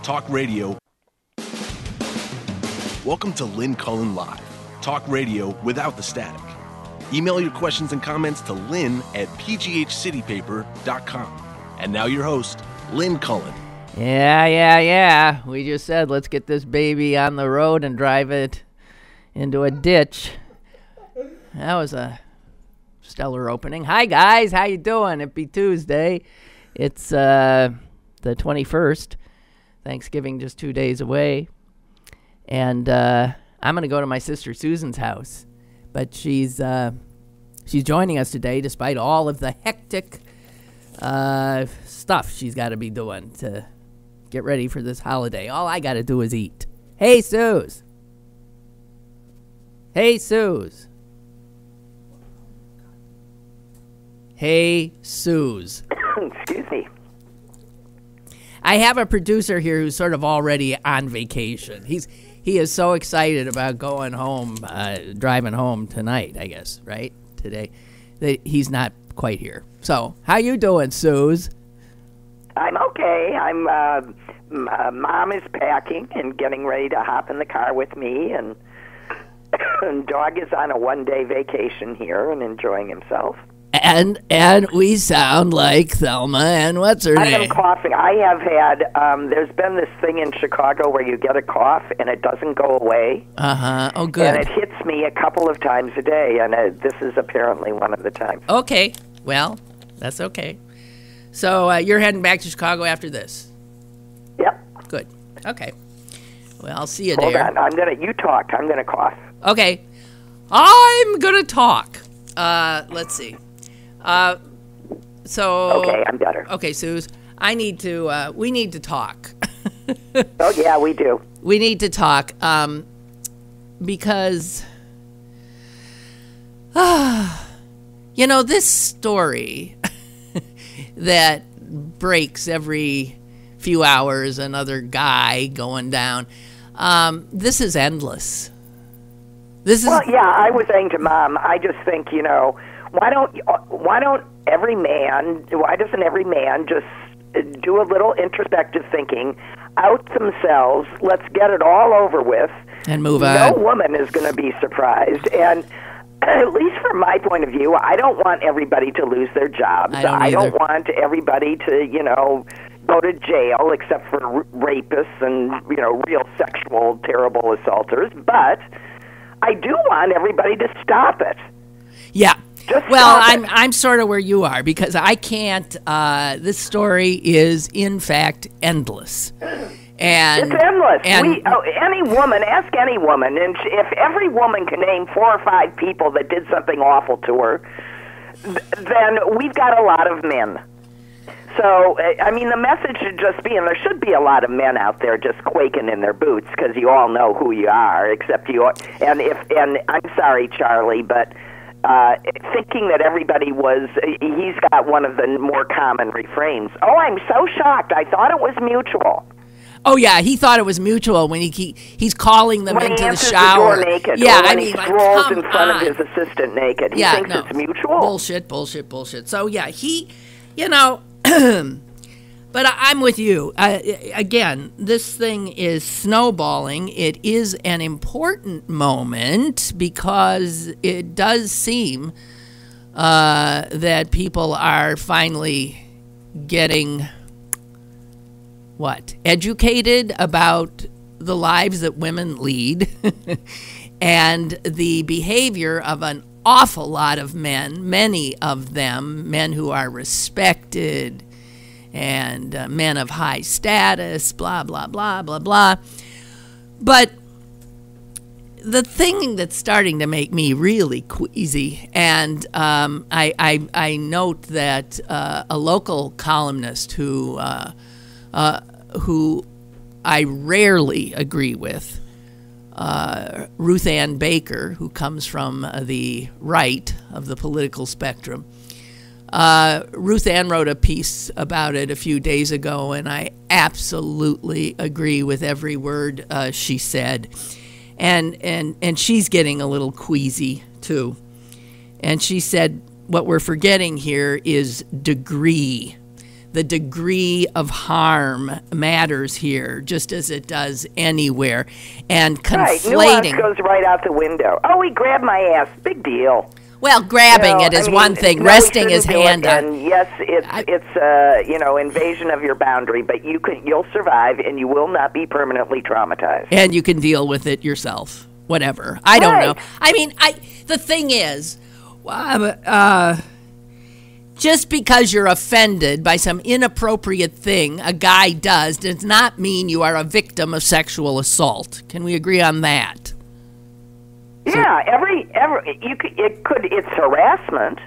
Talk radio. Welcome to Lynn Cullen Live. Talk radio without the static. Email your questions and comments to lynn@pghcitypaper.com. And now your host, Lynn Cullen. Yeah. We just said let's get this baby on the road and drive it into a ditch. That was a stellar opening. Hi, guys. How you doing? Happy Tuesday. It's the 21st. Thanksgiving just 2 days away. And I'm going to go to my sister Susan's house. But she's joining us today despite all of the hectic stuff she's got to be doing to get ready for this holiday. All I got to do is eat. Hey, Suze. Hey, Suze. Hey, Suze. Excuse me. I have a producer here who's sort of already on vacation. He is so excited about going home, driving home tonight, I guess, right? Today. That he's not quite here. So, how you doing, Suze? I'm okay. Mom is packing and getting ready to hop in the car with me, and dog is on a one-day vacation here and enjoying himself. And we sound like Thelma and what's her name? I am coughing. I have had, there's been this thing in Chicago where you get a cough and it doesn't go away. Uh-huh. Oh, good. And it hits me a couple of times a day, and this is apparently one of the times. Okay. Well, that's okay. So you're heading back to Chicago after this? Yep. Good. Okay. Well, I'll see you Hold there. on. You talk. I'm going to cough. Okay. I'm going to talk. Let's see. Okay, I'm better. Okay, Suze, we need to talk. Oh, yeah, we do. We need to talk, because, this story that breaks every few hours, another guy going down, this is endless. Well, yeah, I was saying to Mom, I just think, why doesn't every man just do a little introspective thinking, out themselves, let's get it all over with, and move on. No woman is going to be surprised. And at least from my point of view, I don't want everybody to lose their jobs. I don't want everybody to, go to jail except for rapists and, real sexual terrible assaulters. But I do want everybody to stop it. Yeah. Just well, stop it. I'm sort of where you are, because I can't. This story is in fact endless, and it's endless. And Ask any woman, and if every woman can name 4 or 5 people that did something awful to her, then we've got a lot of men. So, the message should just be, and there should be a lot of men out there just quaking in their boots, because you all know who you are, except you. And I'm sorry, Charlie, but. Thinking that everybody he's got one of the more common refrains. Oh, I'm so shocked. I thought it was mutual. Oh, yeah, he thought it was mutual when he's calling them into the The shower. door naked, yeah, or when he strolls in front of his assistant naked. He thinks it's mutual. Bullshit. So, yeah, but I'm with you. Again, this thing is snowballing. It is an important moment because it does seem that people are finally getting, educated about the lives that women lead and the behavior of an awful lot of men, many of them, men who are respected and men of high status, blah, blah, blah, blah, blah. But the thing that's starting to make me really queasy, and I note that a local columnist who I rarely agree with, Ruth Ann Baker, who comes from the right of the political spectrum, Ruth Ann wrote a piece about it a few days ago, and I absolutely agree with every word she said. And she's getting a little queasy, too. And she said, what we're forgetting here is degree. the degree of harm matters here, just as it does anywhere. And conflating. Right, nuance goes right out the window. Oh, he grabbed my ass. Big deal. Well, grabbing it is one thing. No, resting his hand on. And yes, it's invasion of your boundary, but you'll survive, and you will not be permanently traumatized. And you can deal with it yourself. Whatever. I don't know. I mean, the thing is, just because you're offended by some inappropriate thing a guy does not mean you are a victim of sexual assault. Can we agree on that? Yeah, it's harassment,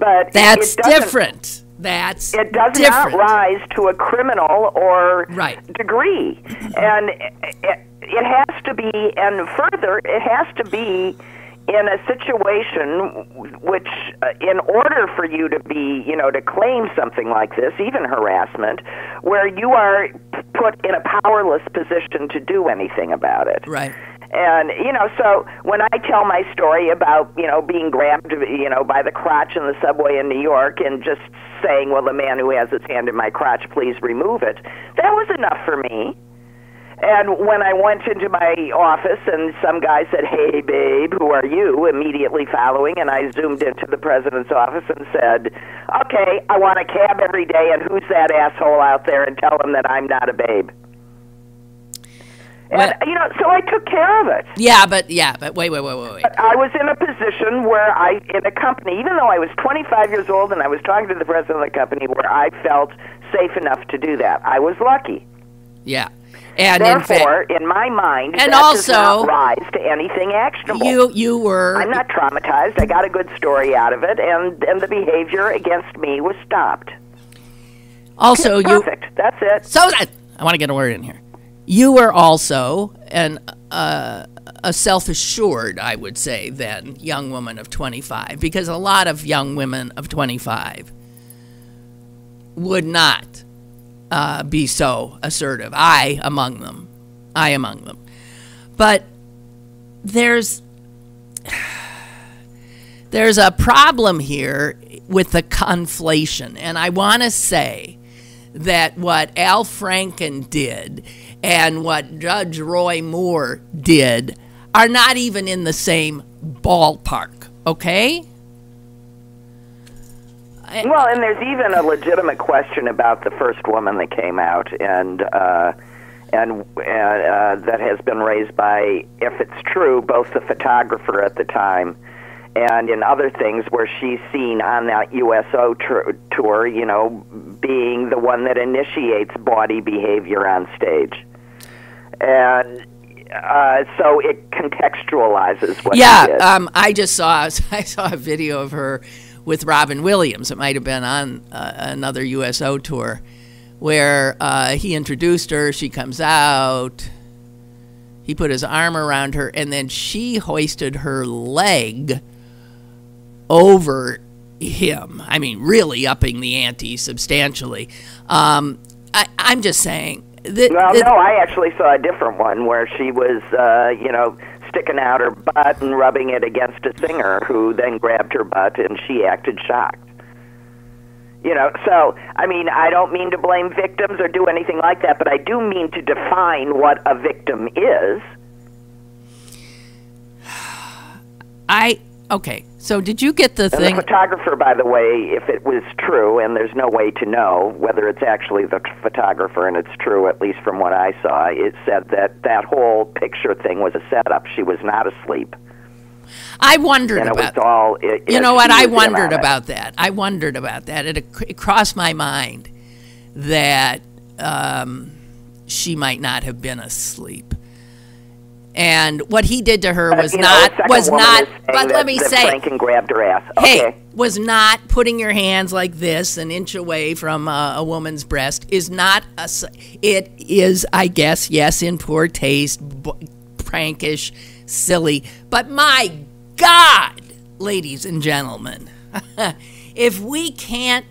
but that's different. It does not rise to a criminal or degree, and it has to be. And further, it has to be in a situation which, in order for you to be, to claim something like this, even harassment, where you are put in a powerless position to do anything about it. Right. And, so when I tell my story about, being grabbed, by the crotch in the subway in New York and just saying, well, the man who has his hand in my crotch, please remove it, that was enough for me. And when I went into my office and some guy said, hey, babe, who are you, immediately following, and I zoomed into the president's office and said, okay, I want a cab every day, and who's that asshole out there, and tell him that I'm not a babe. And, so I took care of it. Yeah, but wait. I was in a position where in a company, even though I was 25 years old and I was talking to the president of the company, where I felt safe enough to do that. I was lucky. Yeah. And therefore, in my mind, and that also, does not rise to anything actionable. You were... I'm not traumatized. I got a good story out of it, and the behavior against me was stopped. Also, perfect. That's it. So I want to get a word in here. You were also a self-assured, I would say, then, young woman of 25, because a lot of young women of 25 would not be so assertive. I among them. But there's a problem here with the conflation, and I want to say that what Al Franken did and what Judge Roy Moore did are not even in the same ballpark, okay? Well, and there's even a legitimate question about the first woman that came out, and that has been raised by, if it's true, both the photographer at the time and in other things where she's seen on that USO tour, being the one that initiates bawdy behavior on stage. And so it contextualizes what she did. I saw a video of her with Robin Williams. It might have been on another USO tour where he introduced her. She comes out. He put his arm around her, and then she hoisted her leg over him. I mean, really upping the ante substantially. I'm just saying. No, I actually saw a different one where she was, sticking out her butt and rubbing it against a singer who then grabbed her butt, and she acted shocked. So, I mean, I don't mean to blame victims or do anything like that, but I do mean to define what a victim is. Okay, so did you get the thing? The photographer, by the way, if it was true, and there's no way to know whether it's actually the photographer, and it's true, at least from what I saw, it said that whole picture thing was a setup. She was not asleep. I wondered about that. You know what? I wondered about that. It crossed my mind that she might not have been asleep. And what he did to her was not. But let me say, Franken grabbed her ass. Okay. Hey, was not putting your hands like this, an inch away from a woman's breast. Is not. It is, I guess, yes, in poor taste, prankish, silly. But my God, ladies and gentlemen, if we can't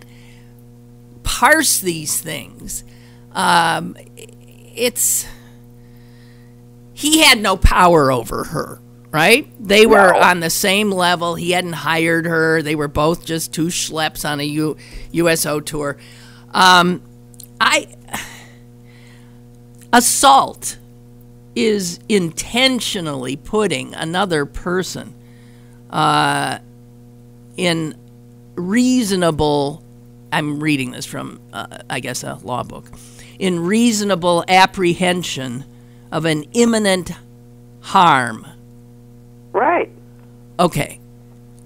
parse these things, it's. He had no power over her, right? They were on the same level. He hadn't hired her. They were both just two schleps on a USO tour. Assault is intentionally putting another person in reasonable, I'm reading this from, I guess, a law book, in reasonable apprehension of an imminent harm. Right. Okay.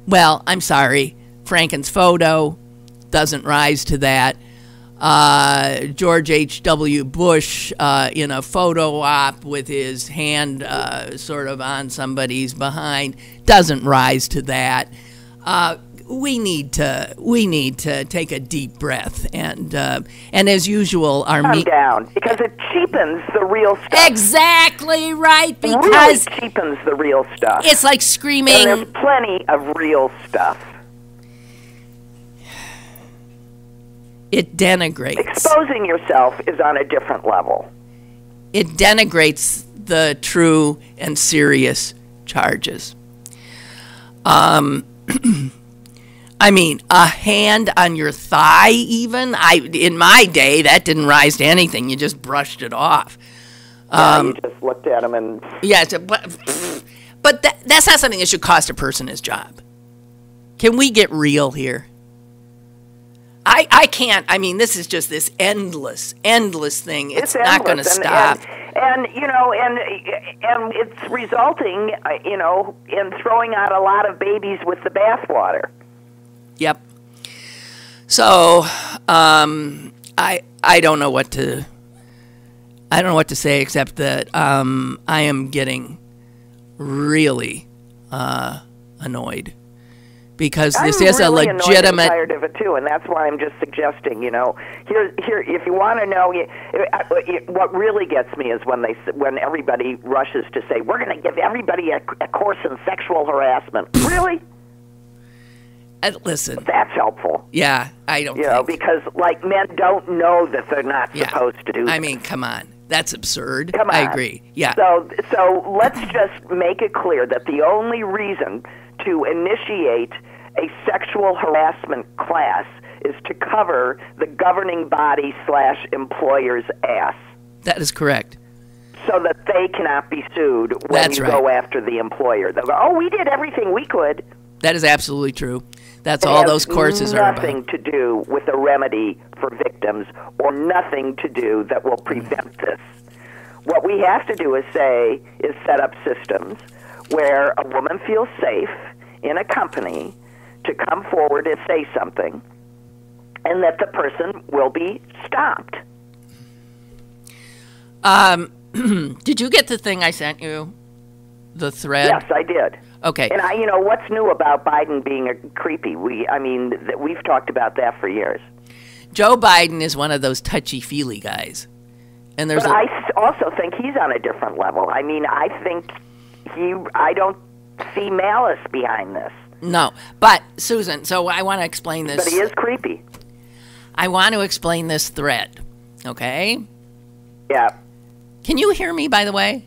Well, I'm sorry. Franken's photo doesn't rise to that. George H.W. Bush in a photo op with his hand sort of on somebody's behind doesn't rise to that. We need to take a deep breath and as usual, calm down, because it cheapens the real stuff. Exactly right, because really cheapens the real stuff. It's like screaming. And there's plenty of real stuff. It denigrates. Exposing yourself is on a different level. It denigrates the true and serious charges. I mean, a hand on your thigh even? In my day, that didn't rise to anything. You just brushed it off. You just looked at him and... Yeah, but that's not something that should cost a person his job. Can we get real here? I can't. I mean, this is just this endless thing. It's not going to stop. And you know, and it's resulting, you know, in throwing out a lot of babies with the bathwater. Yep. So, I don't know what to. I don't know what to say except that I am getting really annoyed. Because this is a legitimate. I'm tired of it too, and that's why I'm just suggesting. You know, here. If you want to know, what really gets me is when everybody rushes to say we're going to give everybody a course in sexual harassment. Really? Listen, that's helpful. Yeah, I don't. You know, because like men don't know that they're not supposed to do. I mean, come on. That's absurd. Come on. I agree. Yeah. So let's just make it clear that the only reason to initiate a sexual harassment class is to cover the governing body / employer's ass. That is correct. So that they cannot be sued when you go after the employer. They'll go, oh, we did everything we could. That is absolutely true. That's all those courses are about. Nothing to do with a remedy for victims or nothing to do that will prevent this. What we have to do is set up systems where a woman feels safe in a company to come forward and say something, and that the person will be stopped. Did you get the thing I sent you? The thread? Yes, I did. Okay. And you know, what's new about Biden being a creepy? We've talked about that for years. Joe Biden is one of those touchy-feely guys. And there's I also think he's on a different level. I mean, I think I don't see malice behind this. No. But, Susan, so I want to explain this. But he is creepy. I want to explain this thread, okay? Yeah. Can you hear me, by the way?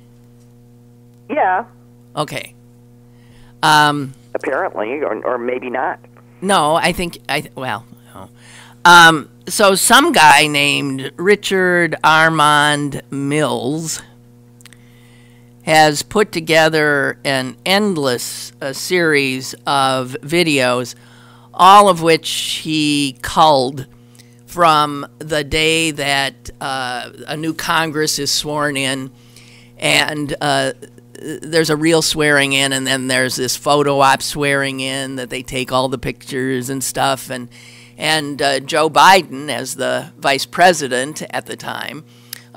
Yeah. Okay. Apparently, or maybe not. No, I think, no. So some guy named Richard Armand Mills has put together an endless series of videos, all of which he culled from the day that a new Congress is sworn in, and there's a real swearing in, and then there's this photo op swearing in that they take all the pictures and stuff, and Joe Biden, as the vice president at the time,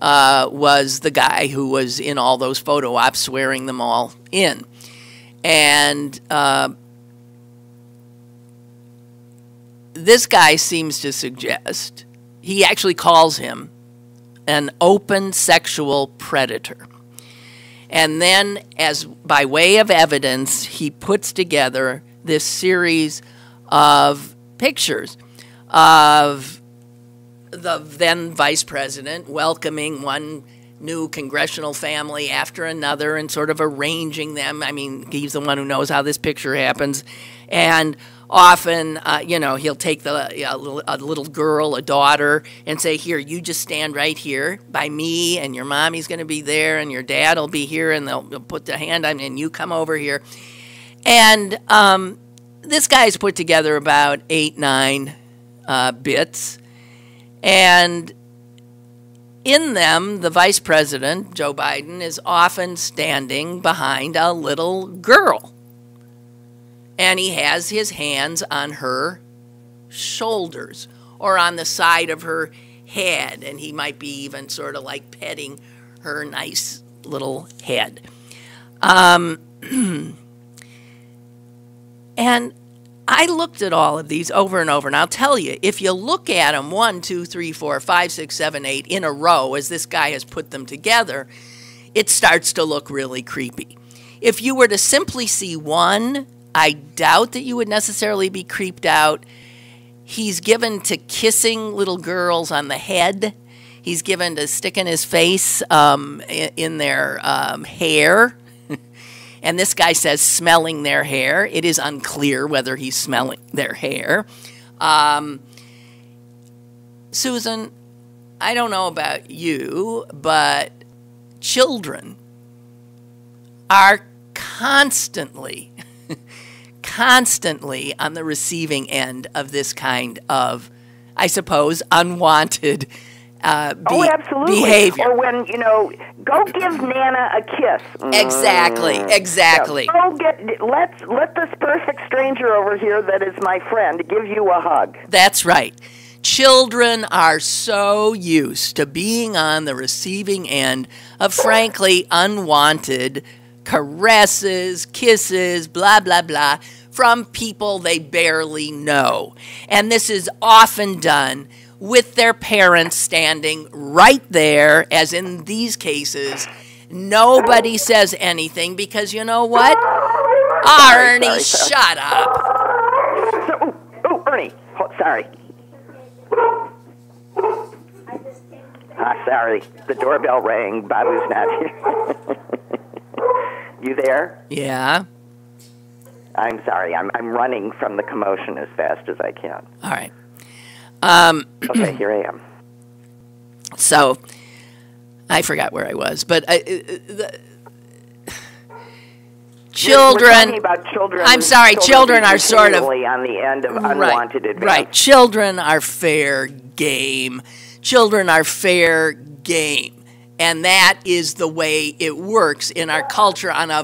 was the guy who was in all those photo ops swearing them all in. And this guy seems to suggest, he actually calls him an open sexual predator. And then, as by way of evidence, he puts together this series of pictures of the then vice president welcoming one new congressional family after another and sort of arranging them. I mean, he's the one who knows how this picture happens. And often, he'll take a little girl, a daughter, and say, here, you just stand right here by me, and your mommy's going to be there, and your dad will be here, and they'll put the hand on, and you come over here. And this guy's put together about 8-9 bits, and in them, the vice president, Joe Biden, is often standing behind a little girl. And he has his hands on her shoulders or on the side of her head. And he might be even sort of like petting her nice little head. And I looked at all of these over and over, and I'll tell you, if you look at them 1, 2, 3, 4, 5, 6, 7, 8 in a row, as this guy has put them together, it starts to look really creepy. If you were to simply see one, I doubt that you would necessarily be creeped out. He's given to kissing little girls on the head. He's given to sticking his face in their hair. And this guy says smelling their hair. It is unclear whether he's smelling their hair. Susan, I don't know about you, but children are constantly on the receiving end of this kind of, I suppose, unwanted absolutely. behavior. Or when, go give Nana a kiss. Exactly. Yeah, let this perfect stranger over here that is my friend give you a hug. That's right. Children are so used to being on the receiving end of, frankly, unwanted caresses, kisses, blah, blah, blah, from people they barely know. And this is often done with their parents standing right there, as in these cases. Nobody says anything because you know what? Ernie, shut up. Ernie. Sorry. Sorry. The doorbell rang. Babu's not here. You there? Yeah. I'm sorry. I'm running from the commotion as fast as I can. All right. Okay, here I am. So, I forgot where I was, but children. We're talking about children. I'm sorry. Children are sort of on the end of unwanted advance. Right. Children are fair game. Children are fair game. And that is the way it works in our culture on a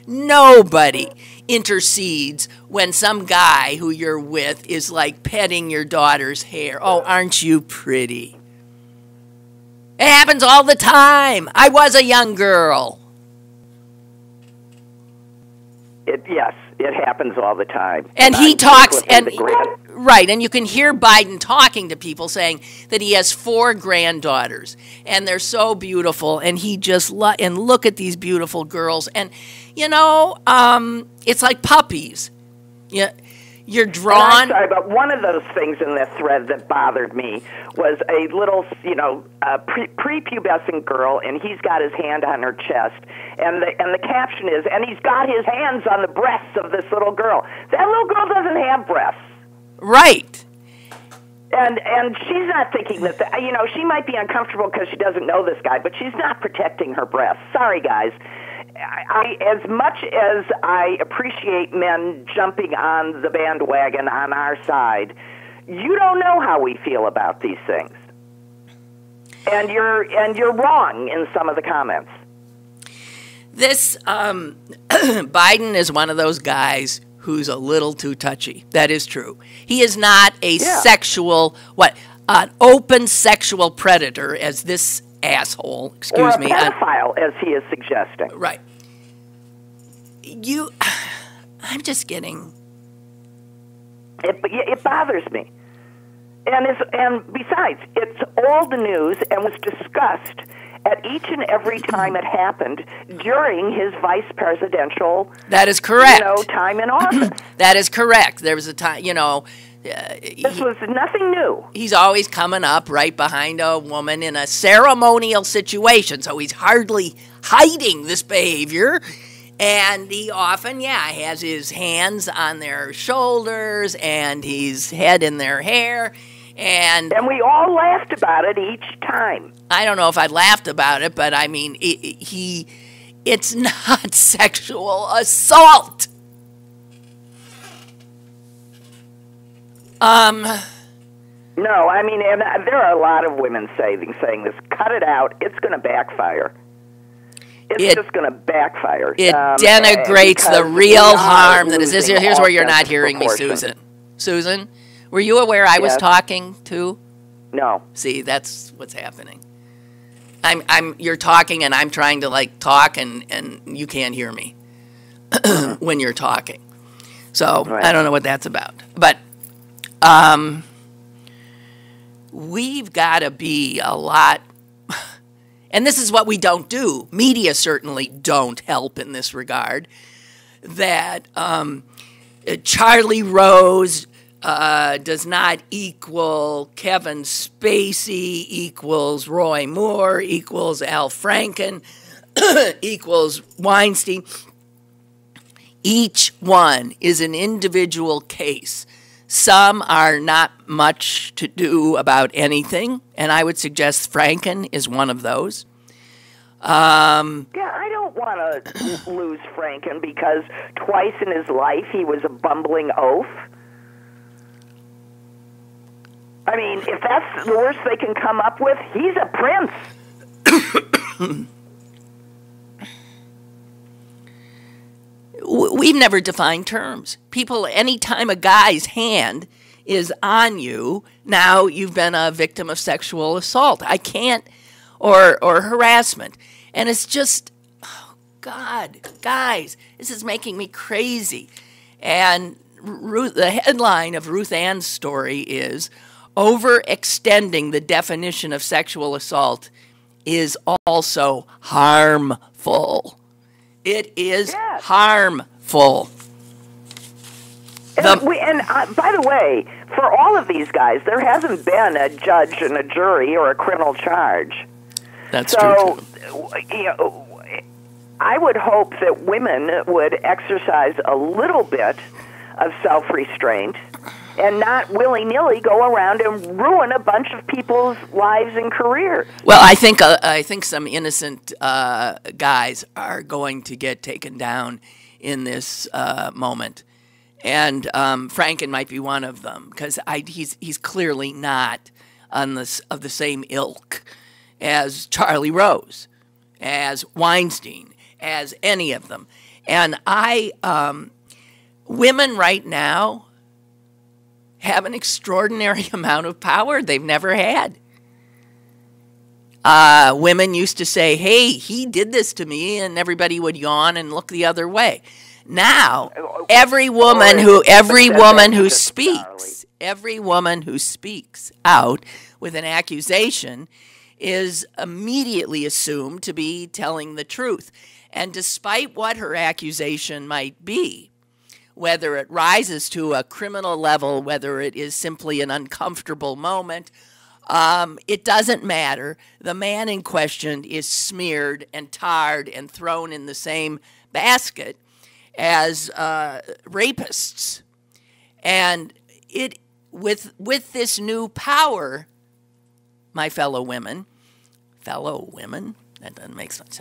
nobody intercedes when some guy who you're with is like petting your daughter's hair. Oh, aren't you pretty? It happens all the time. I was a young girl. Yes, it happens all the time. And he talks, and right, and you can hear Biden talking to people saying that he has 4 granddaughters, and they're so beautiful, and he just and look at these beautiful girls, and it's like puppies. You're drawn. I'm sorry, but one of those things in the thread that bothered me was a little, prepubescent girl, and he's got his hand on her chest, and the caption is, and he's got his hands on the breasts of this little girl. That little girl doesn't have breasts. Right. And she's not thinking that, she might be uncomfortable because she doesn't know this guy, but she's not protecting her breasts. Sorry, guys. As much as I appreciate men jumping on the bandwagon on our side, you don't know how we feel about these things, and you're wrong in some of the comments. This Biden is one of those guys who's a little too touchy. That is true. He is not a an open sexual predator, as this asshole, excuse me. Or a pedophile, as he is suggesting. Right. I'm just getting... It bothers me. And besides, it's all the news and was discussed at each and every time it happened during his vice presidential... That is correct. Time in office. That is correct. There was a time, This was nothing new. He's always coming up right behind a woman in a ceremonial situation, so he's hardly hiding this behavior. And he often, has his hands on their shoulders and his head in their hair. And we all laughed about it each time. I don't know if I laughed about it, but I mean, it's not sexual assault. No, I mean, and there are a lot of women saying this. Cut it out. It's going to backfire. It's just going to backfire. It denigrates the real harm that is. Here's where you're not hearing me, Susan. Susan, were you aware I was talking too? No. See, that's what's happening. You're talking, and I'm trying to talk, and you can't hear me when you're talking. So right. I don't know what that's about, but we've got to be a lot. And this is what we don't do. Media certainly don't help in this regard. That Charlie Rose does not equal Kevin Spacey, equals Roy Moore, equals Al Franken, equals Weinstein. Each one is an individual case. Some are not much to do about anything, and I would suggest Franken is one of those. I don't want to lose Franken because twice in his life he was a bumbling oaf. I mean, if that's the worst they can come up with, he's a prince. We've never defined terms. People, anytime a guy's hand is on you, now you've been a victim of sexual assault. I can't, or harassment. And it's just, oh God, guys, this is making me crazy. And the headline of Ruth Ann's story is, overextending the definition of sexual assault is also harmful. It is harmful. And by the way, for all of these guys, there hasn't been a judge and a jury or a criminal charge. That's true. So, I would hope that women would exercise a little bit of self-restraint and not willy-nilly go around and ruin a bunch of people's lives and careers. Well, I think some innocent guys are going to get taken down in this moment, and Franken might be one of them because he's clearly not of the same ilk as Charlie Rose, as Weinstein, as any of them, and women right now have an extraordinary amount of power they've never had. Women used to say, hey, he did this to me, and everybody would yawn and look the other way. Now, every woman who speaks out with an accusation is immediately assumed to be telling the truth. And despite what her accusation might be, whether it rises to a criminal level, whether it is simply an uncomfortable moment, it doesn't matter. The man in question is smeared and tarred and thrown in the same basket as rapists. And with this new power, my fellow women, that doesn't make sense.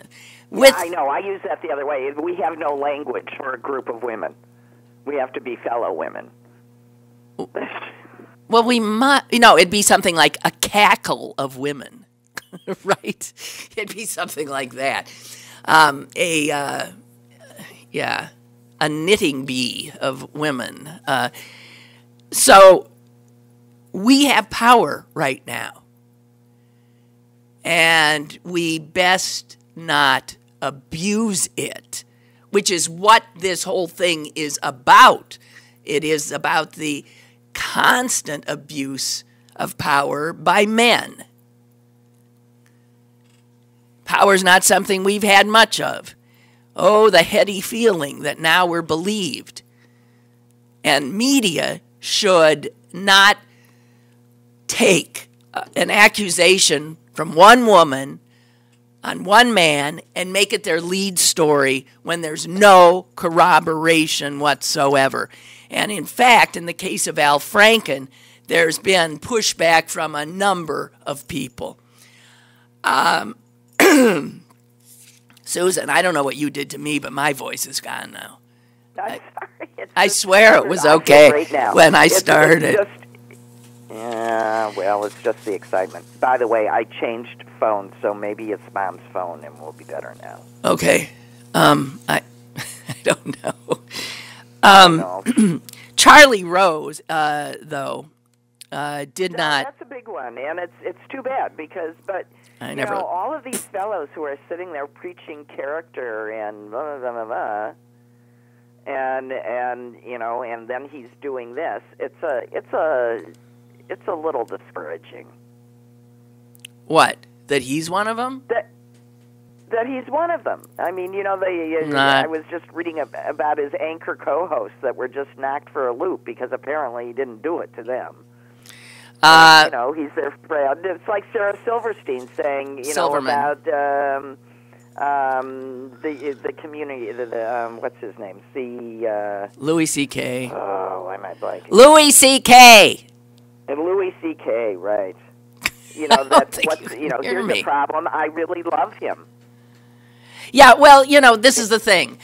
I know. I use that the other way. We have no language for a group of women. We have to be fellow women. Well, we might, it'd be something like a cackle of women, right? It'd be something like that. A knitting bee of women. So we have power right now. And we best not abuse it, which is what this whole thing is about. It is about the constant abuse of power by men. Power is not something we've had much of. Oh, the heady feeling that now we're believed. And media should not take an accusation from one woman on one man and make it their lead story when there's no corroboration whatsoever. And in fact, in the case of Al Franken, there's been pushback from a number of people. Susan, I don't know what you did to me, but my voice is gone now. I'm sorry. I swear it was okay when I started. It's well, it's just the excitement. By the way, I changed phones, so maybe it's Mom's phone, and we'll be better now. Okay. I don't know. Charlie Rose, though, did not. That's a big one, and it's too bad because, I never. All of these fellows who are sitting there preaching character and blah blah blah blah, and then he's doing this. It's a little discouraging. What? That he's one of them? That he's one of them. I mean, I was just reading about his anchor co-hosts that were just knocked for a loop because apparently he didn't do it to them. He's their friend. It's like Sarah Silverstein saying, about the community. What's his name? Louis C.K. Oh, why am I blanking? Louis C.K. And Louis C.K. Right. Here's the problem. I really love him. Yeah, well, this is the thing.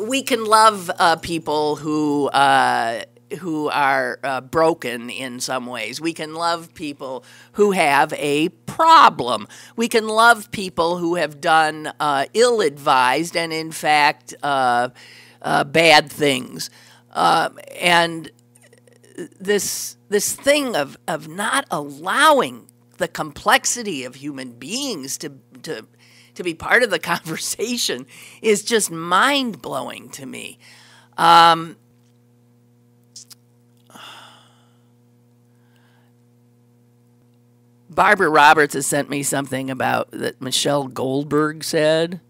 We can love people who are broken in some ways. We can love people who have a problem. We can love people who have done ill-advised and, in fact, bad things. And this thing of not allowing the complexity of human beings to be part of the conversation is just mind-blowing to me. Barbara Roberts has sent me something about that Michelle Goldberg said.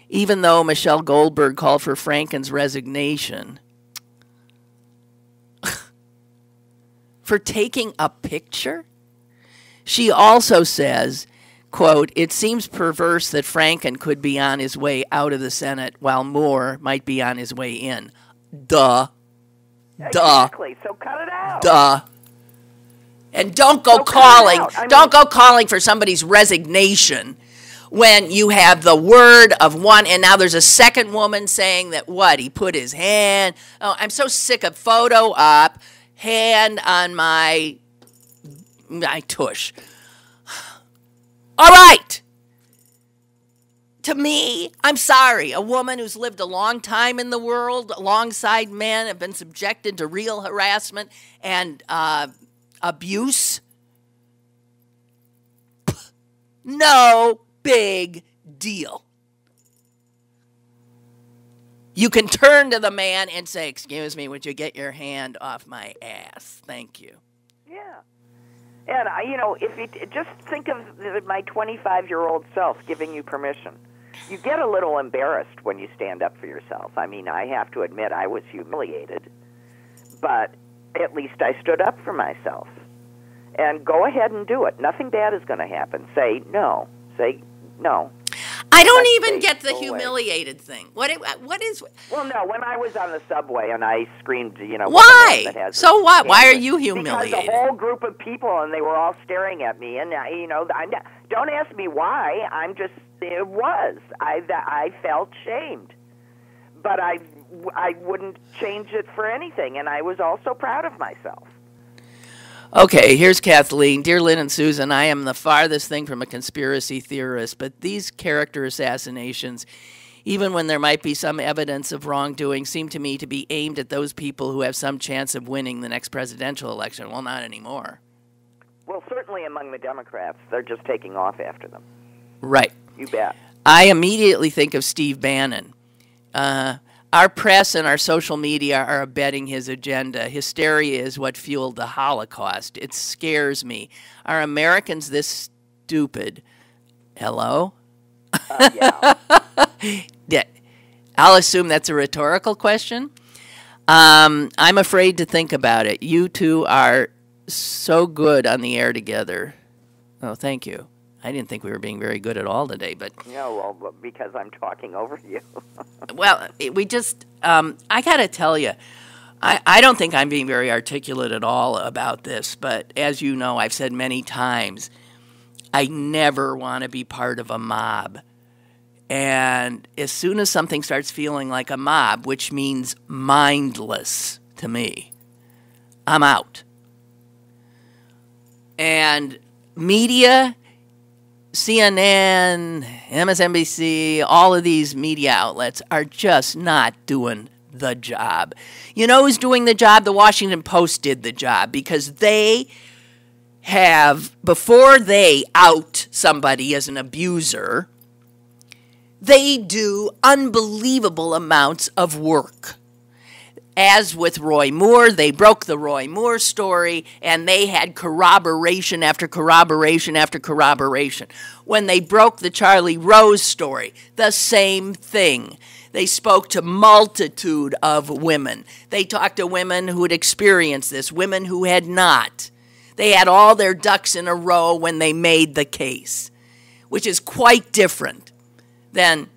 Even though Michelle Goldberg called for Franken's resignation for taking a picture, she also says, quote, "It seems perverse that Franken could be on his way out of the Senate while Moore might be on his way in." Duh. Exactly. So cut it out. Duh. And don't go calling for somebody's resignation when you have the word of one, and now there's a second woman saying that he put his hand. Oh, I'm so sick of photo op, hand on my tush. All right. To me, I'm sorry, a woman who's lived a long time in the world alongside men, have been subjected to real harassment and abuse. No big deal. You can turn to the man and say, "Excuse me, would you get your hand off my ass? Thank you." Yeah. And, if you just think of my 25-year-old self giving you permission, you get a little embarrassed when you stand up for yourself. I mean, I have to admit I was humiliated, but at least I stood up for myself. And go ahead and do it. Nothing bad is going to happen. Say no. Say no. I don't even get the humiliated thing. What is? Well, no. When I was on the subway and I screamed, why? So what? Why are you humiliated? Because a whole group of people and they were all staring at me, and don't ask me why. It was. I felt shamed, but I wouldn't change it for anything, and I was also proud of myself. Okay, here's Kathleen. Dear Lynn and Susan, I am the farthest thing from a conspiracy theorist, but these character assassinations, even when there might be some evidence of wrongdoing, seem to me to be aimed at those people who have some chance of winning the next presidential election. Well, not anymore. Well, certainly among the Democrats. They're just taking off after them. Right. You bet. I immediately think of Steve Bannon. Our press and our social media are abetting his agenda. Hysteria is what fueled the Holocaust. It scares me. Are Americans this stupid? Hello? Yeah. Yeah. I'll assume that's a rhetorical question. I'm afraid to think about it. You two are so good on the air together. Oh, thank you. I didn't think we were being very good at all today, but... No, well, because I'm talking over you. Well, we just... I got to tell you, I don't think I'm being very articulate at all about this, but as you know, I've said many times, I never want to be part of a mob. And as soon as something starts feeling like a mob, which means mindless to me, I'm out. And media... CNN, MSNBC, all of these media outlets are just not doing the job. You know who's doing the job? The Washington Post did the job because they have, before they out somebody as an abuser, they do unbelievable amounts of work. As with Roy Moore, they broke the Roy Moore story, and they had corroboration after corroboration after corroboration. When they broke the Charlie Rose story, the same thing. They spoke to multitude of women. They talked to women who had experienced this, women who had not. They had all their ducks in a row when they made the case, which is quite different than...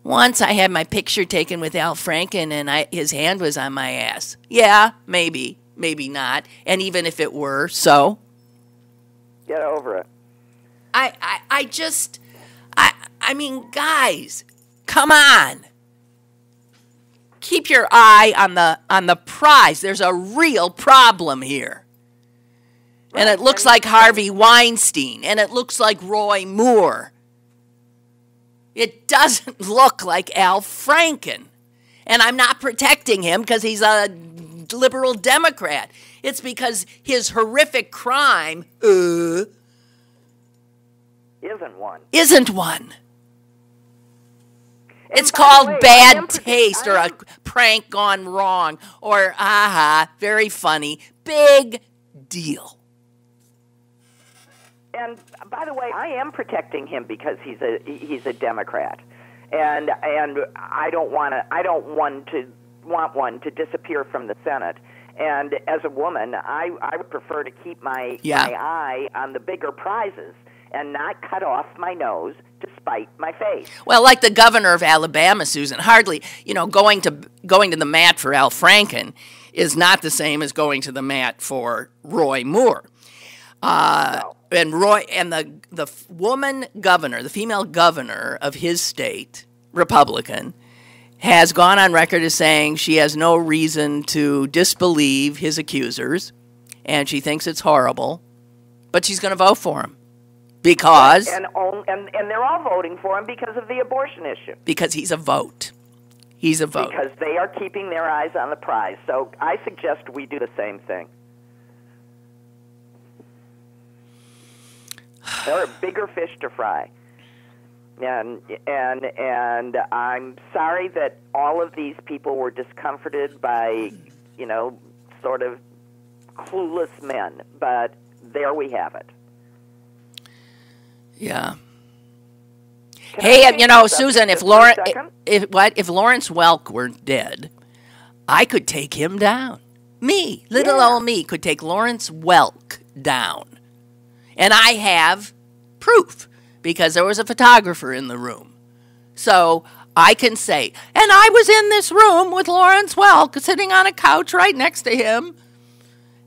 Once I had my picture taken with Al Franken and his hand was on my ass. Yeah, maybe, maybe not. And even if it were, so? Get over it. I mean, guys, come on. Keep your eye on the prize. There's a real problem here. Right. And it looks like Harvey Weinstein, and it looks like Roy Moore. It doesn't look like Al Franken. And I'm not protecting him because he's a liberal Democrat. It's because his horrific crime isn't one. Isn't one. It's called bad taste or a prank gone wrong or very funny. Big deal. And by the way, I am protecting him because he's a Democrat, and I don't want one to disappear from the Senate. And as a woman, I would prefer to keep my eye on the bigger prizes and not cut off my nose to spite my face. Well, like the governor of Alabama, Susan, hardly, going to the mat for Al Franken is not the same as going to the mat for Roy Moore. No. And Roy and the woman governor, the female governor of his state, Republican, has gone on record as saying she has no reason to disbelieve his accusers, and she thinks it's horrible, but she's going to vote for him because and they're all voting for him because of the abortion issue. Because he's a vote. He's a vote. Because they are keeping their eyes on the prize. So I suggest we do the same thing. There are bigger fish to fry, and I'm sorry that all of these people were discomforted by, sort of clueless men. But there we have it. Yeah. Hey, Susan, if Lawrence Welk were dead, I could take him down. Me, little old me, could take Lawrence Welk down. And I have proof because there was a photographer in the room. So I can say, and I was in this room with Lawrence Welk sitting on a couch right next to him.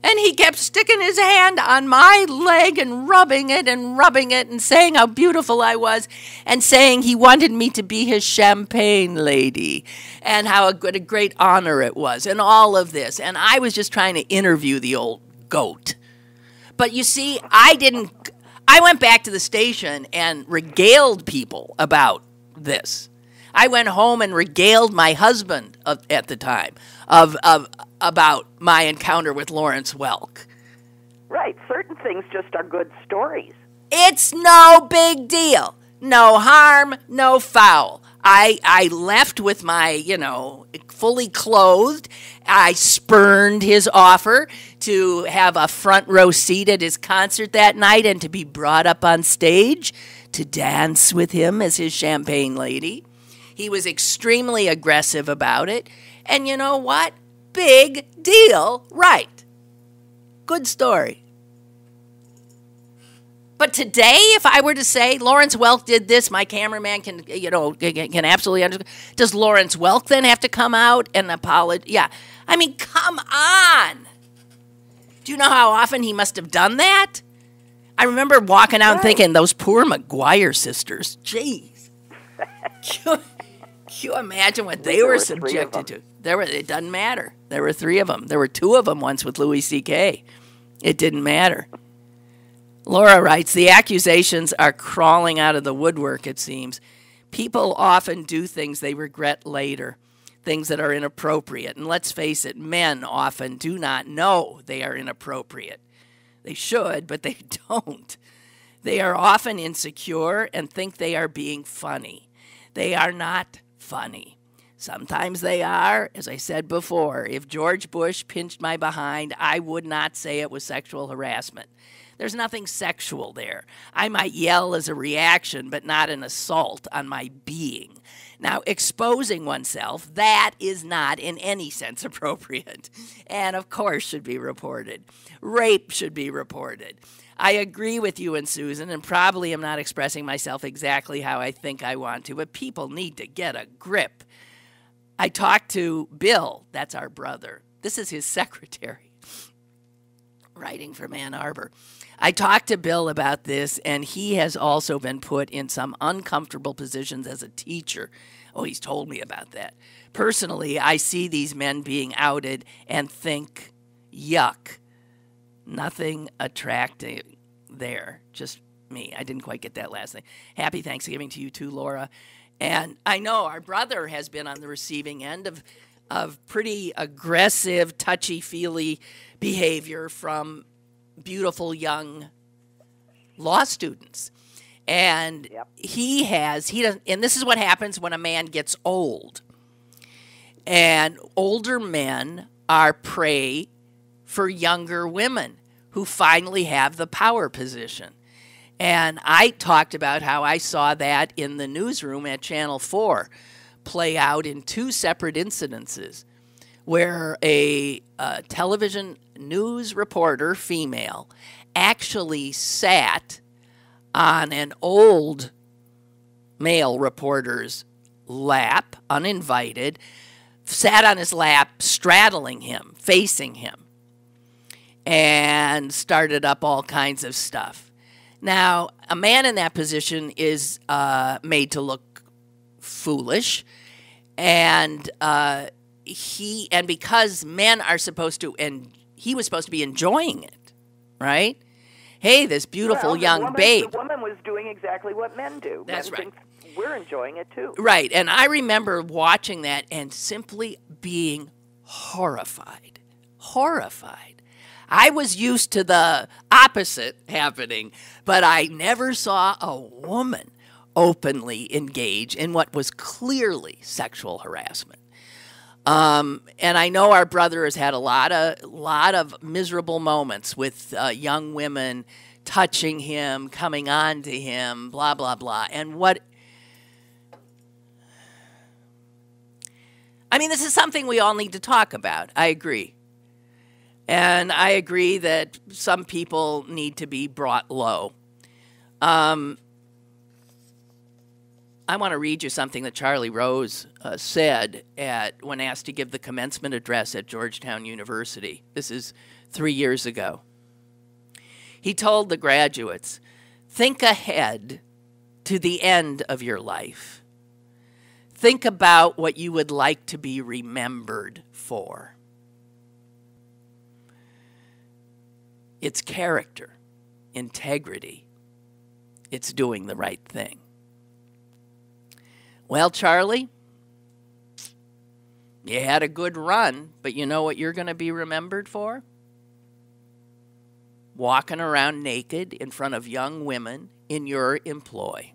And he kept sticking his hand on my leg and rubbing it and saying how beautiful I was and saying he wanted me to be his champagne lady and how what a great honor it was and all of this. And I was just trying to interview the old goat. But you see, I went back to the station and regaled people about this. I went home and regaled my husband at the time about my encounter with Lawrence Welk. Right. Certain things just are good stories. It's no big deal. No harm, no foul. I left with my, fully clothed. I spurned his offer to have a front row seat at his concert that night and to be brought up on stage to dance with him as his champagne lady. He was extremely aggressive about it. And you know what? big deal, right? Good story. But today, if I were to say Lawrence Welk did this, my cameraman can absolutely understand. Does Lawrence Welk then have to come out and apologize? Yeah. I mean, come on. Do you know how often he must have done that? I remember walking out and thinking, those poor McGuire sisters. Jeez. Can you imagine what they were subjected to? It doesn't matter. There were 3 of them. There were 2 of them once with Louis C.K. It didn't matter. Laura writes, the accusations are crawling out of the woodwork, it seems. People often do things they regret later, things that are inappropriate. And let's face it, men often do not know they are inappropriate. They should, but they don't. They are often insecure and think they are being funny. They are not funny. Sometimes they are. As I said before, if George Bush pinched my behind, I would not say it was sexual harassment. There's nothing sexual there. I might yell as a reaction, but not an assault on my being. Now, exposing oneself, that is not in any sense appropriate, and of course should be reported. Rape should be reported. I agree with you and Susan, and probably am not expressing myself exactly how I think I want to, but people need to get a grip. I talked to Bill, that's our brother. This is his secretary, writing from Ann Arbor. I talked to Bill about this, and he has also been put in some uncomfortable positions as a teacher. Oh, he's told me about that. Personally, I see these men being outed and think, yuck, nothing attractive there. Just me. I didn't quite get that last thing. Happy Thanksgiving to you too, Laura. And I know our brother has been on the receiving end of pretty aggressive, touchy-feely behavior from beautiful young law students. And and this is what happens when a man gets old. And older men are prey for younger women who finally have the power position. And I talked about how I saw that in the newsroom at Channel 4 play out in 2 separate incidences where a television news reporter, female, actually sat on an old male reporter's lap, uninvited, sat on his lap, straddling him, facing him, and started up all kinds of stuff. Now, a man in that position is made to look foolish, and because men are supposed to, and he was supposed to be enjoying it, right? Hey, this beautiful young babe. The woman was doing exactly what men do. That's right. We're enjoying it too. Right, and I remember watching that and simply being horrified. Horrified. I was used to the opposite happening, but I never saw a woman openly engage in what was clearly sexual harassment. And I know our brother has had a lot of miserable moments with young women touching him, coming on to him, blah, blah, blah. And this is something we all need to talk about. I agree. And I agree that some people need to be brought low. I want to read you something that Charlie Rose said when asked to give the commencement address at Georgetown University. This is 3 years ago. He told the graduates, think ahead to the end of your life. Think about what you would like to be remembered for. It's character, integrity. It's doing the right thing. Well, Charlie, you had a good run, but you know what you're going to be remembered for? Walking around naked in front of young women in your employ.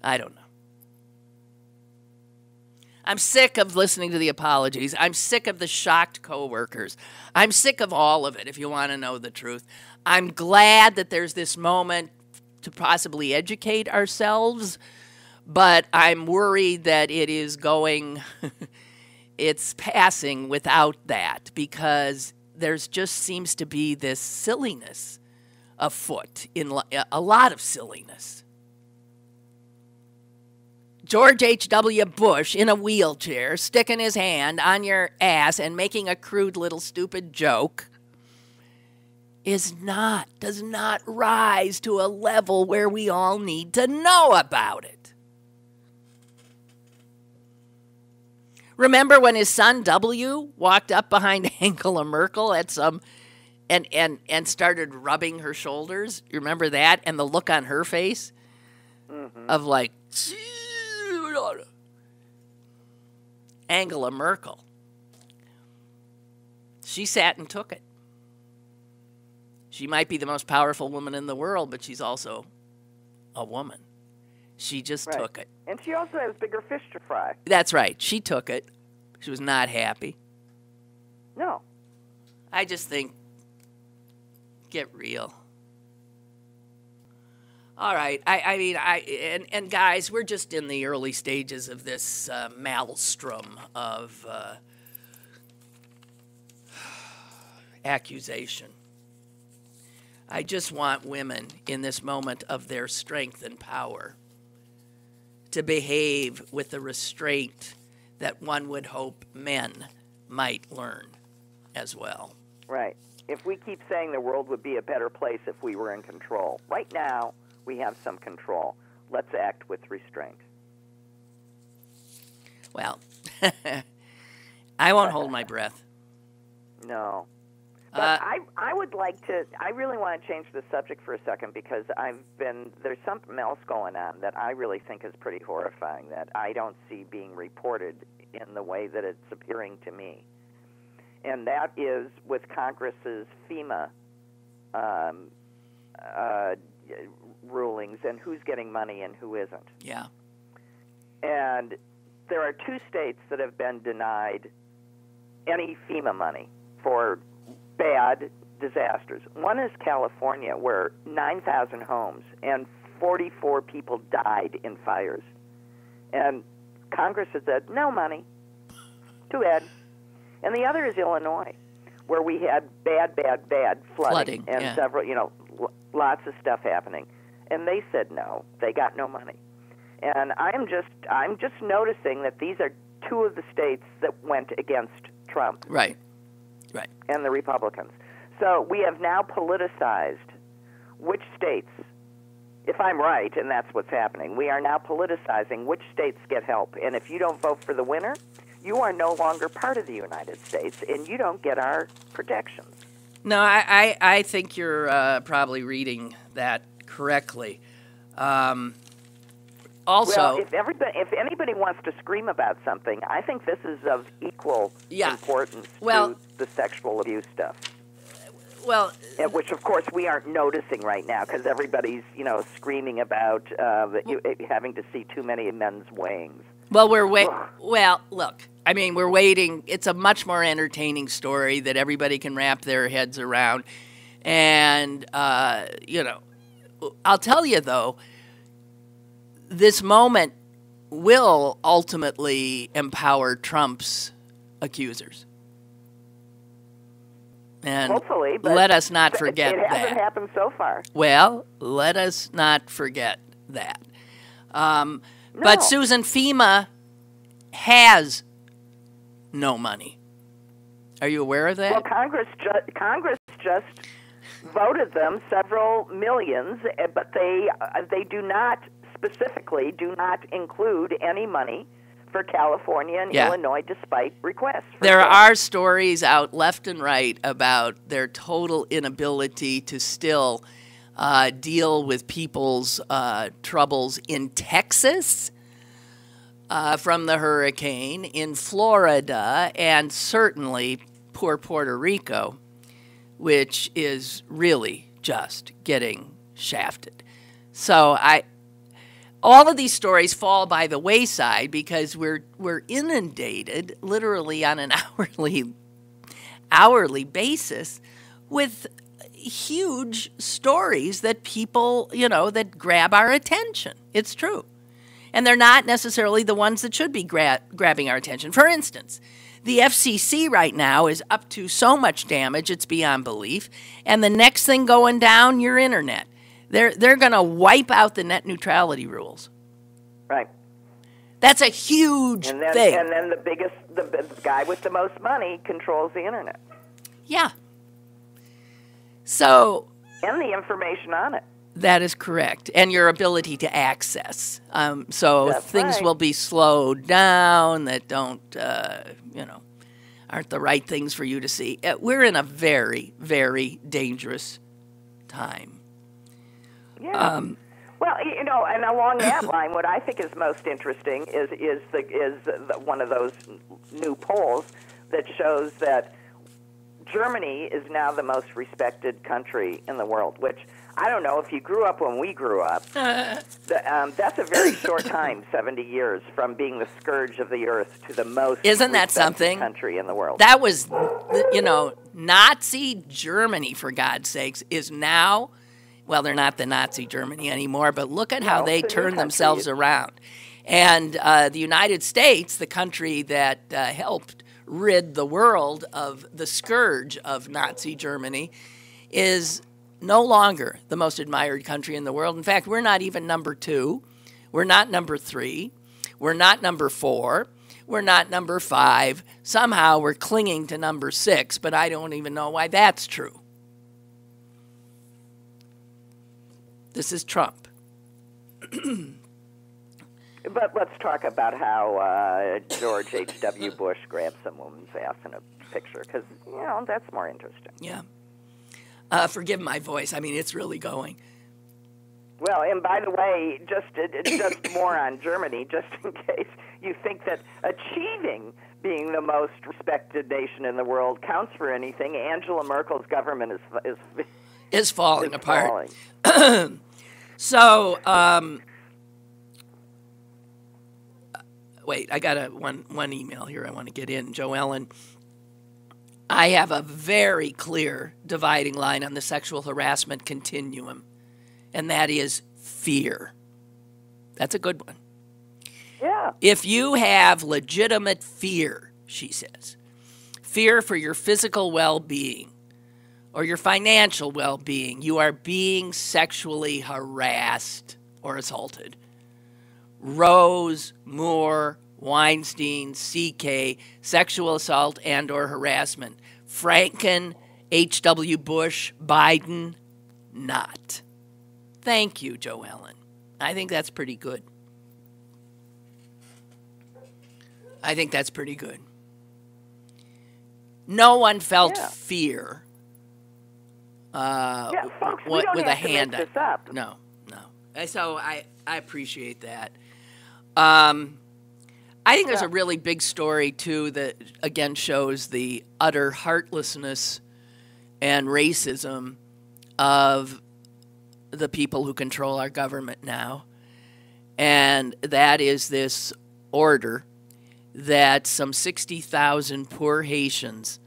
I don't know. I'm sick of listening to the apologies. I'm sick of the shocked coworkers. I'm sick of all of it, if you want to know the truth. I'm glad that there's this moment to possibly educate ourselves, but I'm worried that it is going, it's passing without that, because there's just seems to be this silliness afoot, in a lot of silliness. George H.W. Bush in a wheelchair, sticking his hand on your ass and making a crude little stupid joke does not rise to a level where we all need to know about it. Remember when his son W walked up behind Angela Merkel at some and started rubbing her shoulders? You remember that? And the look on her face of like, Angela Merkel. She sat and took it. She might be the most powerful woman in the world, but she's also a woman. She just took it. And she also has bigger fish to fry. That's right. She took it. She was not happy. No. I just think, get real. All right. And guys, we're just in the early stages of this maelstrom of accusation. I just want women in this moment of their strength and power to behave with the restraint that one would hope men might learn as well. Right. If we keep saying the world would be a better place if we were in control, right now we have some control. Let's act with restraint. Well, I won't hold my breath. No. But I would like to, I really want to change the subject for a second, because there's something else going on that I really think is pretty horrifying that I don't see being reported in the way that it's appearing to me. And that is with Congress's FEMA rulings and who's getting money and who isn't. Yeah. And there are 2 states that have been denied any FEMA money for bad disasters. One is California, where 9,000 homes and 44 people died in fires. And Congress has said, no money. Too bad. And the other is Illinois, where we had bad flooding and several, lots of stuff happening. And they said no. They got no money. And I'm just noticing that these are 2 of the states that went against Trump. Right. Right. And the Republicans. So we have now politicized which states, if I'm right, and that's what's happening, we are now politicizing which states get help. And if you don't vote for the winner, you are no longer part of the United States, and you don't get our protections. No, I think you're probably reading that correctly. Also, well, if anybody wants to scream about something, I think this is of equal importance to the sexual abuse stuff. Well, which of course we aren't noticing right now because everybody's screaming about having to see too many men's wings. Well, well, look. I mean, we're waiting. It's a much more entertaining story that everybody can wrap their heads around, and I'll tell you though. This moment will ultimately empower Trump's accusers. And hopefully, but let us not forget that. It hasn't happened so far. Well, let us not forget that. But Susan, FEMA has no money. Are you aware of that? Well, Congress just voted them several millions, but they specifically do not include any money for California and Illinois, despite requests. There are stories out left and right about their total inability to still deal with people's troubles in Texas from the hurricane, in Florida, and certainly poor Puerto Rico, which is really just getting shafted. So all of these stories fall by the wayside because we're inundated literally on an hourly basis with huge stories that people, that grab our attention. It's true. And they're not necessarily the ones that should be grabbing our attention. For instance, the FCC right now is up to so much damage, it's beyond belief. And the next thing going down, your internet. They're going to wipe out the net neutrality rules. Right. That's a huge thing. And then the guy with the most money controls the internet. Yeah. So. And the information on it. That is correct. And your ability to access. So That's things right. will be slowed down that don't, aren't the right things for you to see. We're in a very, very dangerous time. Yeah. Well, and along that line, what I think is most interesting is one of those new polls that shows that Germany is now the most respected country in the world, which I don't know if you grew up when we grew up. That's a very short time, 70 years, from being the scourge of the earth to the most Isn't that respected something? country in the world. That was, Nazi Germany, for God's sakes, is now, well, they're not the Nazi Germany anymore, but look at how they it's a new turned country. themselves around. And the United States, the country that helped rid the world of the scourge of Nazi Germany, is no longer the most admired country in the world. In fact, we're not even number 2. We're not number 3. We're not number 4. We're not number 5. Somehow we're clinging to number 6, but I don't even know why that's true. This is Trump. But let's talk about how George H.W. Bush grabbed some woman's ass in a picture, because, that's more interesting. Yeah. Forgive my voice. I mean, it's really going. Well, and by the way, just more on Germany, just in case you think that achieving being the most respected nation in the world counts for anything, Angela Merkel's government is falling apart. Falling. So, wait, I got one email here I want to get in. Joe Ellen, I have a very clear dividing line on the sexual harassment continuum, and that is fear. That's a good one. Yeah. If you have legitimate fear, she says, fear for your physical well-being or your financial well-being, you are being sexually harassed or assaulted. Rose, Moore, Weinstein, CK, sexual assault and or harassment. Franken, H.W. Bush, Biden, not. Thank you, Joe Ellen. I think that's pretty good. I think that's pretty good. No one felt fear folks, we don't with have a to hand make this up. up. No. So I appreciate that. I think there's a really big story, too, that, again, shows the utter heartlessness and racism of the people who control our government now. And that is this order that some 60,000 poor Haitians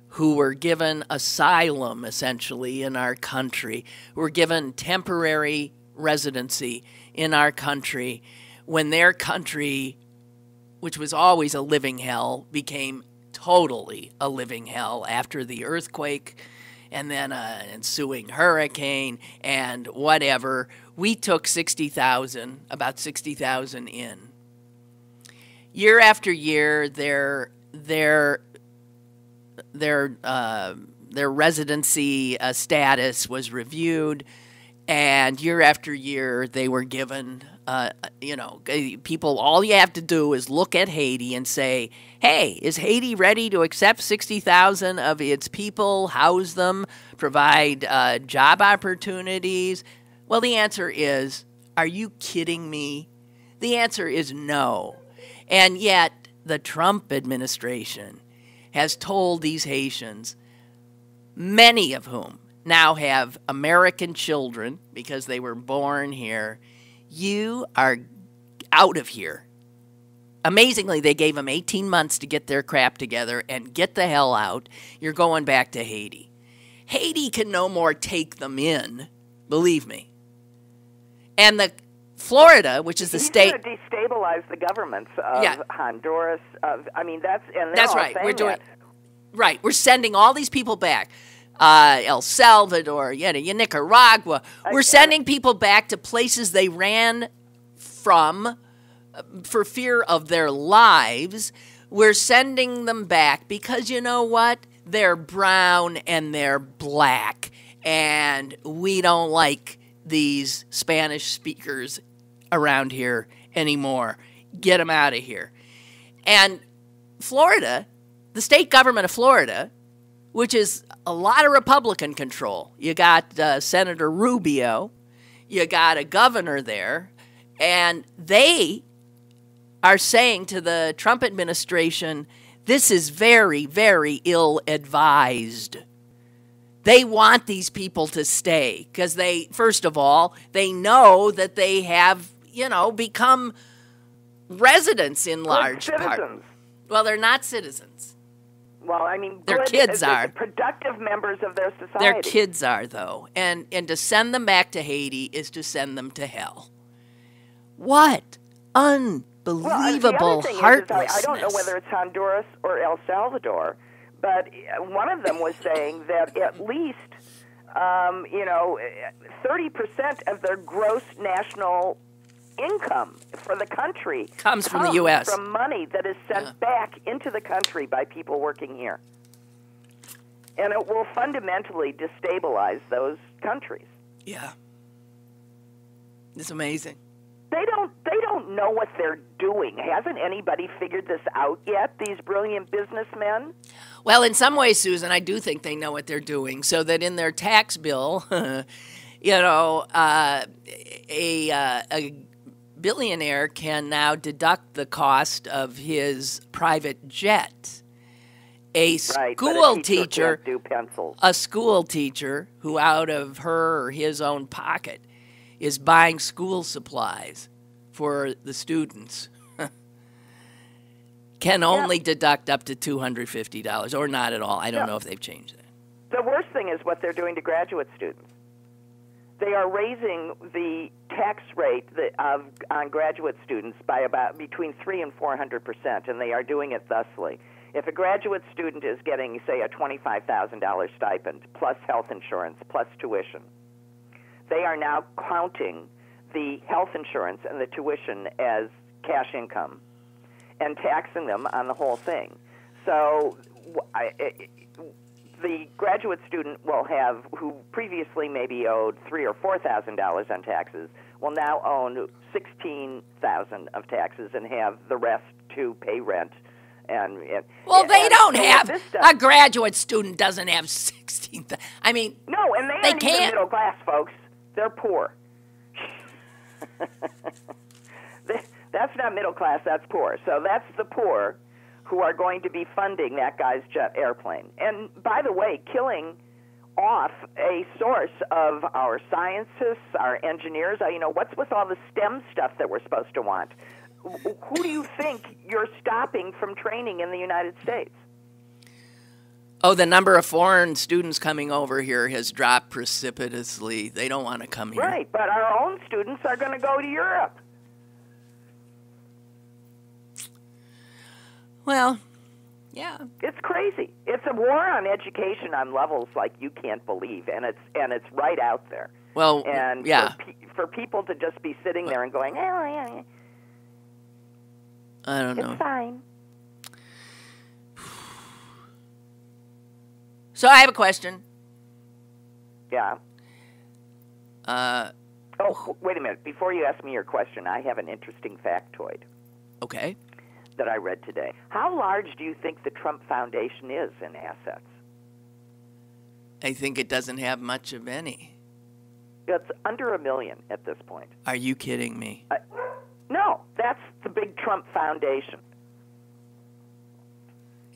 who were given asylum, essentially, in our country, were given temporary residency in our country when their country, which was always a living hell, became totally a living hell after the earthquake and then an ensuing hurricane and whatever. We took about 60,000 in. Year after year, their residency status was reviewed, and year after year they were given, people, all you have to do is look at Haiti and say, hey, is Haiti ready to accept 60,000 of its people, house them, provide job opportunities? Well, the answer is, are you kidding me? The answer is no. And yet the Trump administration has told these Haitians, many of whom now have American children because they were born here, you are out of here. Amazingly, they gave them 18 months to get their crap together and get the hell out. You're going back to Haiti. Haiti can no more take them in, believe me. And the Florida, which is the state, going to destabilize the governments of Honduras. That's right. We're sending all these people back. El Salvador, Nicaragua. We're sending people back to places they ran from for fear of their lives. We're sending them back because you know what? They're brown and they're black, and we don't like these Spanish speakers around here anymore. Get them out of here. And Florida, the state government of Florida, which is a lot of Republican control. You got Senator Rubio, you got a governor there, and they are saying to the Trump administration, this is very, very ill-advised. They want these people to stay because they, first of all, they know that they have, become residents in large part. Well, they're not citizens. Well, their kids are productive members of their society. Their kids are, though, and to send them back to Haiti is to send them to hell. What unbelievable heartlessness! I don't know whether it's Honduras or El Salvador, but one of them was saying that at least 30% of their gross national income for the country comes from the U.S. from money that is sent back into the country by people working here. And it will fundamentally destabilize those countries. Yeah. It's amazing. They don't know what they're doing. Hasn't anybody figured this out yet, these brilliant businessmen? Well, in some ways, Susan, I do think they know what they're doing, so that in their tax bill, a billionaire can now deduct the cost of his private jet. A school teacher who out of her or his own pocket is buying school supplies for the students can only deduct up to $250 or not at all. I don't know if they've changed that. The worst thing is what they're doing to graduate students. They are raising the tax rate on graduate students by about between 300% and 400%, and they are doing it thusly. If a graduate student is getting, say, a $25,000 stipend, plus health insurance, plus tuition, they are now counting the health insurance and the tuition as cash income and taxing them on the whole thing. So the graduate student will have, who previously maybe owed $3,000 or $4,000 on taxes, will now own $16,000 of taxes and have the rest to pay rent. They don't have a graduate student doesn't have 16,000. No, and they aren't even middle class, folks. They're poor. That's not middle class. That's poor. So that's the poor who are going to be funding that guy's jet airplane. And by the way, killing off a source of our scientists, our engineers. What's with all the STEM stuff that we're supposed to want? Who do you think you're stopping from training in the United States? Oh, the number of foreign students coming over here has dropped precipitously. They don't want to come here. Right, but our own students are going to go to Europe. Well, yeah. It's crazy. It's a war on education on levels like you can't believe, and it's right out there. Well, and yeah. For people to just be sitting there and going, I don't know. It's fine. So I have a question. Yeah. Wait a minute. Before you ask me your question, I have an interesting factoid. Okay. That I read today. How large do you think the Trump Foundation is in assets? I think it doesn't have much of any. It's under $1 million at this point. Are you kidding me? No, that's the big Trump Foundation.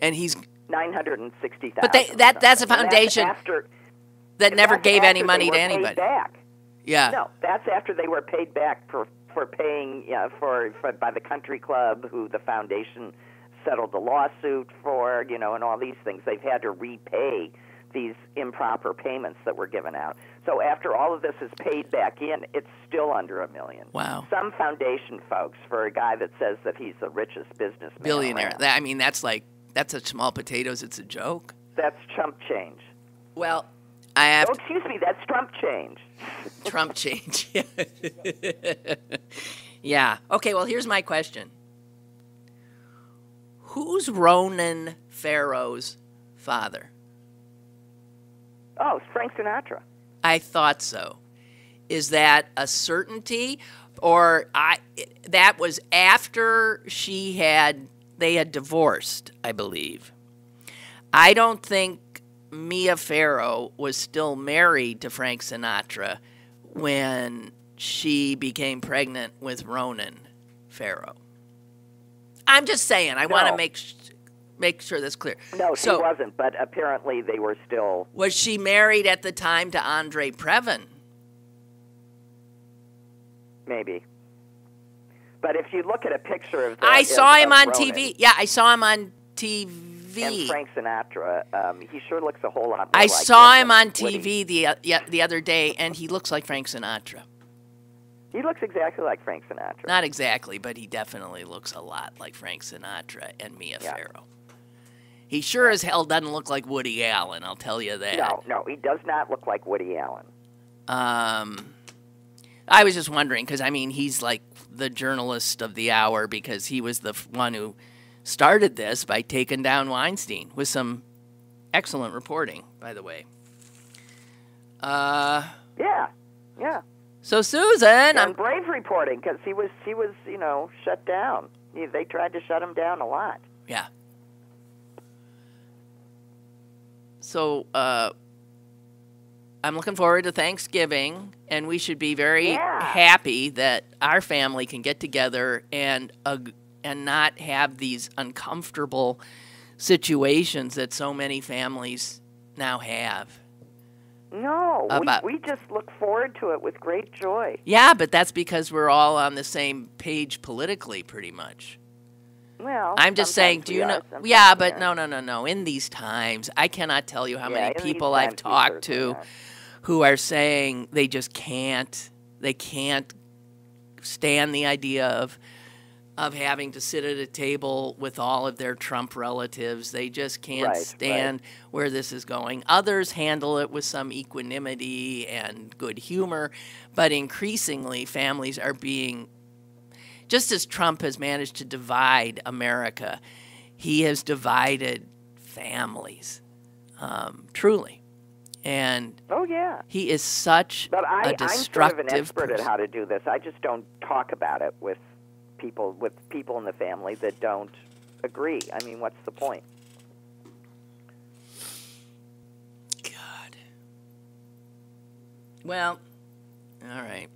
And he's $960,000. But that's a foundation that never gave any money to anybody. Back. Yeah. No, that's after they were paid back for paying for by the country club, who the foundation settled the lawsuit for, and all these things. They've had to repay these improper payments that were given out. So after all of this is paid back in, it's still under $1 million. Wow. Some foundation folks, for a guy that says that he's the richest businessman Billionaire. around. I mean, that's such small potatoes, it's a joke. That's chump change. Well, I have Oh, excuse me, that's Trump change. Trump change. Yeah. Okay, well, here's my question. Who's Ronan Farrow's father? Oh, it's Frank Sinatra. I thought so. Is that a certainty? Or that was after they had divorced, I believe. I don't think Mia Farrow was still married to Frank Sinatra when she became pregnant with Ronan Farrow. I'm just saying. I want to make sure that's clear. No, she wasn't, but apparently they were still... Was she married at the time to Andre Previn? Maybe. But if you look at a picture of... I saw him on Ronan TV. Yeah, I saw him on TV. and Frank Sinatra, he sure looks a whole lot more I like saw him on Woody. TV the other day, and he looks like Frank Sinatra. He looks exactly like Frank Sinatra. Not exactly, but he definitely looks a lot like Frank Sinatra and Mia Farrow. He sure as hell doesn't look like Woody Allen, I'll tell you that. No, he does not look like Woody Allen. I was just wondering, because, I mean, he's like the journalist of the hour because he was the one who started this by taking down Weinstein with some excellent reporting, by the way. Yeah. So, Susan... And brave reporting, because he was, shut down. They tried to shut him down a lot. Yeah. So, I'm looking forward to Thanksgiving, and we should be very happy that our family can get together and not have these uncomfortable situations that so many families now have. No, we just look forward to it with great joy. Yeah, but that's because we're all on the same page politically, pretty much. Well, I'm just saying, do you know? Yeah, but no. In these times, I cannot tell you how many people I've talked to who are saying they just can't. They can't stand the idea of having to sit at a table with all of their Trump relatives. They just can't stand where this is going. Others handle it with some equanimity and good humor, but increasingly families are being, just as Trump has managed to divide America, he has divided families, truly. And he is such a destructive I'm sort of an expert person. at how to do this. I just don't talk about it with people in the family that don't agree. I mean, what's the point? God. Well, all right.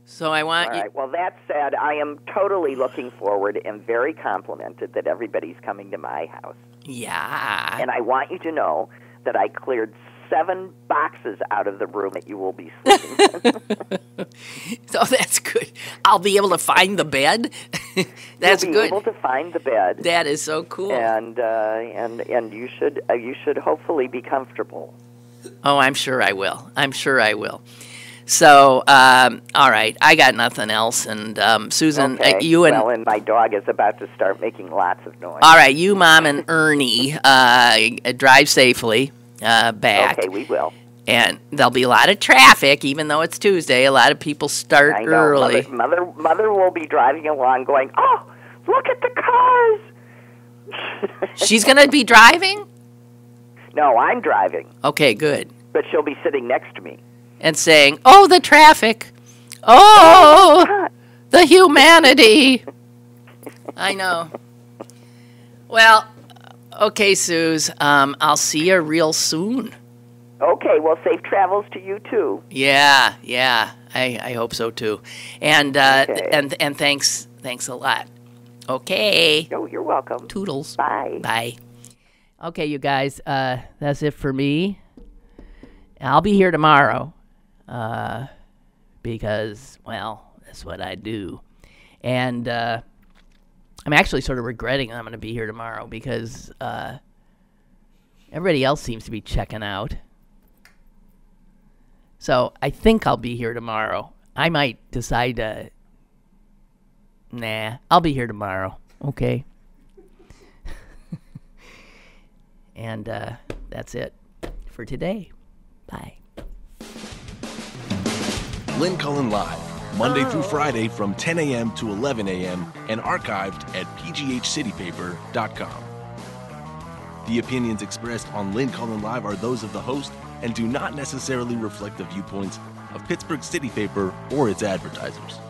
So I want All right. Well, that said, I am totally looking forward and very complimented that everybody's coming to my house. Yeah. And I want you to know that I cleared 7 boxes out of the room that you will be sleeping in. So that's good. I'll be able to find the bed. That's You'll be good. able to find the bed. That is so cool. And you should hopefully be comfortable. Oh, I'm sure I will. So, all right, I got nothing else. And Susan, Okay. you and and my dog is about to start making lots of noise. all right, you, Mom, and Ernie, drive safely back. Okay, we will. And there'll be a lot of traffic, even though it's Tuesday. A lot of people start I know. early. Mother will be driving along, going, "Oh, look at the cars." She's going to be driving? No, I'm driving, Okay, good. but she'll be sitting next to me. And saying, "Oh, the traffic. Oh, the humanity." I know. Well, okay, Suze. I'll see you real soon. Okay, well, safe travels to you too. Yeah. I hope so too. And Okay. and thanks a lot. Okay. Oh, you're welcome. Toodles. Bye. Bye. Okay, you guys. That's it for me. I'll be here tomorrow. Because, well, that's what I do. And I'm actually sort of regretting I'm going to be here tomorrow because Everybody else seems to be checking out. So I think I'll be here tomorrow. I might decide to... Nah, I'll be here tomorrow. Okay. And that's it for today. Bye. Lynn Cullen Live, Monday through Friday from 10 a.m. to 11 a.m. and archived at pghcitypaper.com. The opinions expressed on Lynn Cullen Live are those of the host and do not necessarily reflect the viewpoints of Pittsburgh City Paper or its advertisers.